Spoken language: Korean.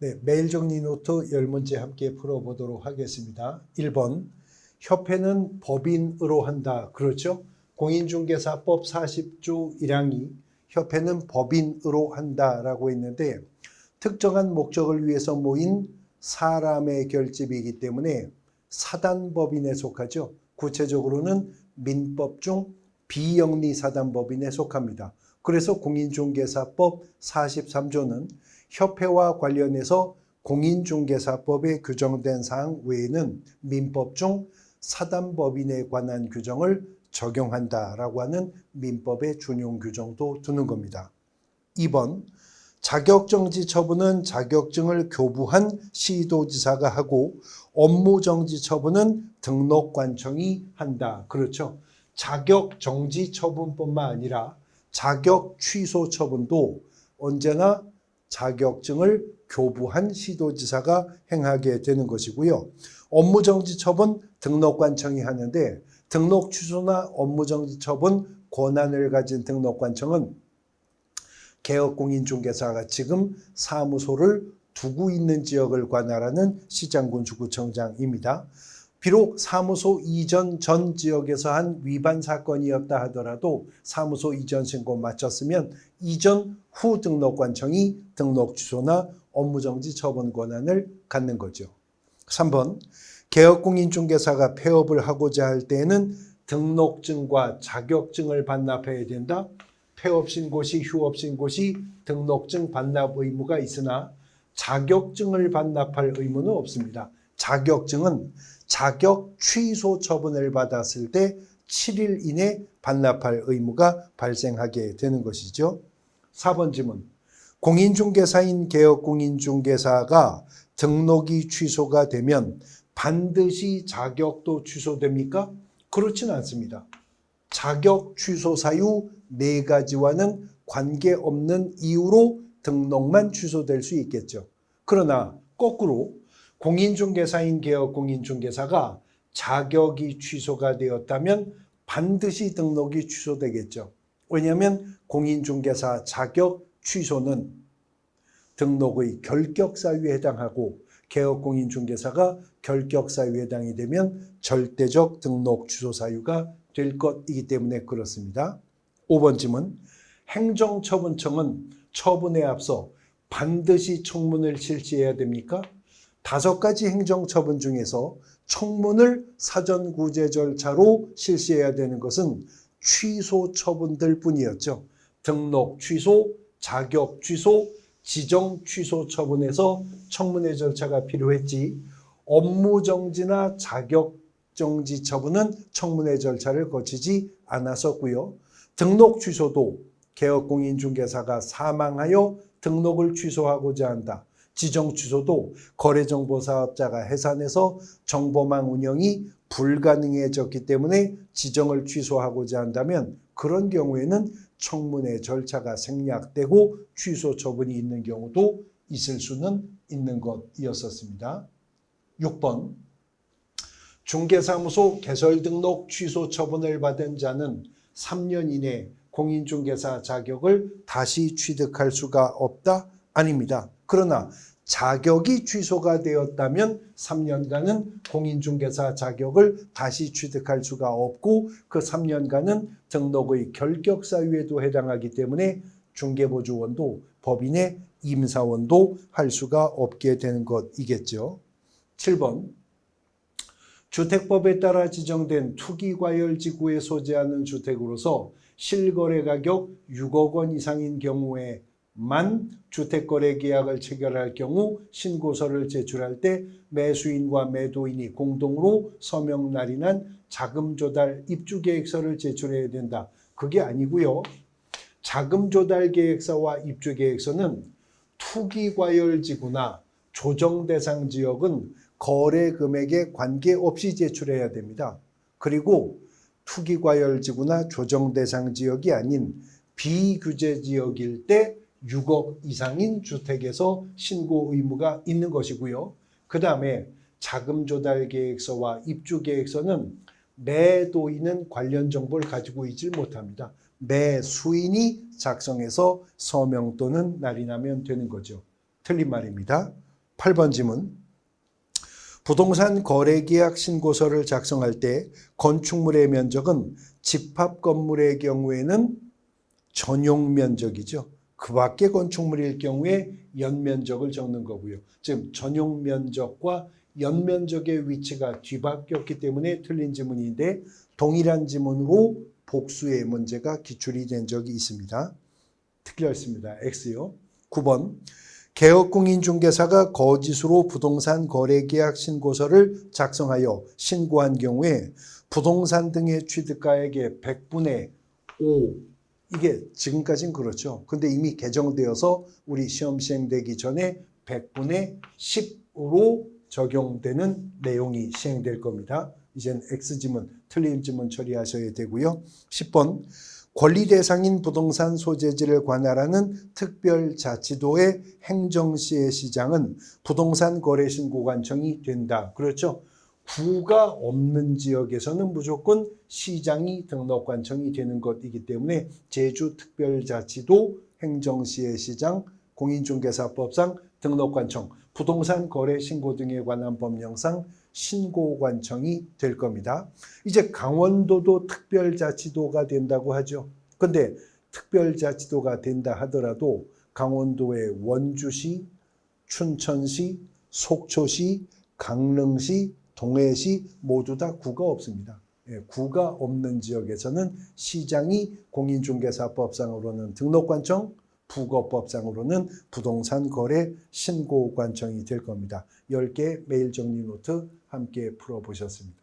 네, 매일 정리 노트 10문제 함께 풀어보도록 하겠습니다. 1번, 협회는 법인으로 한다. 그렇죠? 공인중개사법 40조 1항이 협회는 법인으로 한다라고 했는데 특정한 목적을 위해서 모인 사람의 결집이기 때문에 사단법인에 속하죠. 구체적으로는 민법 중 비영리사단법인에 속합니다. 그래서 공인중개사법 43조는 협회와 관련해서 공인중개사법에 규정된 사항 외에는 민법 중 사단법인에 관한 규정을 적용한다라고 하는 민법의 준용 규정도 두는 겁니다. 2번, 자격정지 처분은 자격증을 교부한 시도지사가 하고 업무정지 처분은 등록관청이 한다. 그렇죠. 자격정지 처분뿐만 아니라 자격 취소 처분도 언제나 자격증을 교부한 시도지사가 행하게 되는 것이고요. 업무정지 처분 등록관청이 하는데 등록 취소나 업무정지 처분 권한을 가진 등록관청은 개업공인중개사가 지금 사무소를 두고 있는 지역을 관할하는 시장군수구청장입니다. 비록 사무소 이전 전 지역에서 한 위반 사건이었다 하더라도 사무소 이전 신고 마쳤으면 이전 후 등록관청이 등록 취소나 업무정지 처분 권한을 갖는 거죠. 3번, 개업공인중개사가 폐업을 하고자 할 때에는 등록증과 자격증을 반납해야 된다. 폐업신고시, 휴업신고시 등록증 반납 의무가 있으나 자격증을 반납할 의무는 없습니다. 자격증은 자격 취소 처분을 받았을 때 7일 이내 반납할 의무가 발생하게 되는 것이죠. 4번 질문. 공인중개사인 개업공인중개사가 등록이 취소가 되면 반드시 자격도 취소됩니까? 그렇지는 않습니다. 자격 취소 사유 4가지와는 관계없는 이유로 등록만 취소될 수 있겠죠. 그러나 거꾸로 공인중개사인 개업공인중개사가 자격이 취소가 되었다면 반드시 등록이 취소되겠죠. 왜냐하면 공인중개사 자격 취소는 등록의 결격사유에 해당하고 개업공인중개사가 결격사유에 해당이 되면 절대적 등록 취소 사유가 될 것이기 때문에 그렇습니다. 5번 질문. 행정처분청은 처분에 앞서 반드시 청문을 실시해야 됩니까? 5가지 행정처분 중에서 청문을 사전구제 절차로 실시해야 되는 것은 취소 처분들 뿐이었죠. 등록 취소, 자격 취소, 지정 취소 처분에서 청문회 절차가 필요했지 업무정지나 자격정지 처분은 청문회 절차를 거치지 않았었고요. 등록 취소도 개업공인중개사가 사망하여 등록을 취소하고자 한다. 지정 취소도 거래정보사업자가 해산해서 정보망 운영이 불가능해졌기 때문에 지정을 취소하고자 한다면 그런 경우에는 청문회 절차가 생략되고 취소 처분이 있는 경우도 있을 수는 있는 것이었습니다. 6번. 중개사무소 개설 등록 취소 처분을 받은 자는 3년 이내 공인중개사 자격을 다시 취득할 수가 없다? 아닙니다. 그러나 자격이 취소가 되었다면 3년간은 공인중개사 자격을 다시 취득할 수가 없고 그 3년간은 등록의 결격사유에도 해당하기 때문에 중개보조원도 법인의 임사원도 할 수가 없게 되는 것이겠죠. 7번. 주택법에 따라 지정된 투기과열지구에 소재하는 주택으로서 실거래 가격 6억 원 이상인 경우에만 주택거래계약을 체결할 경우 신고서를 제출할 때 매수인과 매도인이 공동으로 서명 날인한 자금조달 입주계획서를 제출해야 된다. 그게 아니고요. 자금조달계획서와 입주계획서는 투기과열지구나 조정대상 지역은 거래 금액에 관계없이 제출해야 됩니다. 그리고 투기과열지구나 조정대상 지역이 아닌 비규제 지역일 때 6억 이상인 주택에서 신고 의무가 있는 것이고요. 그 다음에 자금조달계획서와 입주계획서는 매도인은 관련 정보를 가지고 있지 못합니다. 매수인이 작성해서 서명 또는 날인하면 되는 거죠. 틀린 말입니다. 8번 지문. 부동산 거래계약 신고서를 작성할 때 건축물의 면적은 집합 건물의 경우에는 전용 면적이죠. 그 밖의 건축물일 경우에 연면적을 적는 거고요. 지금 전용 면적과 연면적의 위치가 뒤바뀌었기 때문에 틀린 지문인데 동일한 지문으로 복수의 문제가 기출이 된 적이 있습니다. 틀렸습니다. X요. 9번. 개업공인중개사가 거짓으로 부동산 거래계약 신고서를 작성하여 신고한 경우에 부동산 등의 취득가액의 100분의 5, 이게 지금까지는 그렇죠. 근데 이미 개정되어서 우리 시험 시행되기 전에 100분의 10으로 적용되는 내용이 시행될 겁니다. 이젠 X지문, 틀린 지문 처리하셔야 되고요. 10번. 권리 대상인 부동산 소재지를 관할하는 특별자치도의 행정시의 시장은 부동산 거래신고관청이 된다. 그렇죠? 구가 없는 지역에서는 무조건 시장이 등록관청이 되는 것이기 때문에 제주특별자치도 행정시의 시장 공인중개사법상 등록관청, 부동산 거래 신고 등에 관한 법령상 신고관청이 될 겁니다. 이제 강원도도 특별자치도가 된다고 하죠. 근데 특별자치도가 된다 하더라도 강원도의 원주시, 춘천시, 속초시, 강릉시, 동해시 모두 다 구가 없습니다. 구가 없는 지역에서는 시장이 공인중개사법상으로는 등록관청, 부거법상으로는 부동산 거래 신고관청이 될 겁니다. 10개 메일 정리 노트 함께 풀어보셨습니다.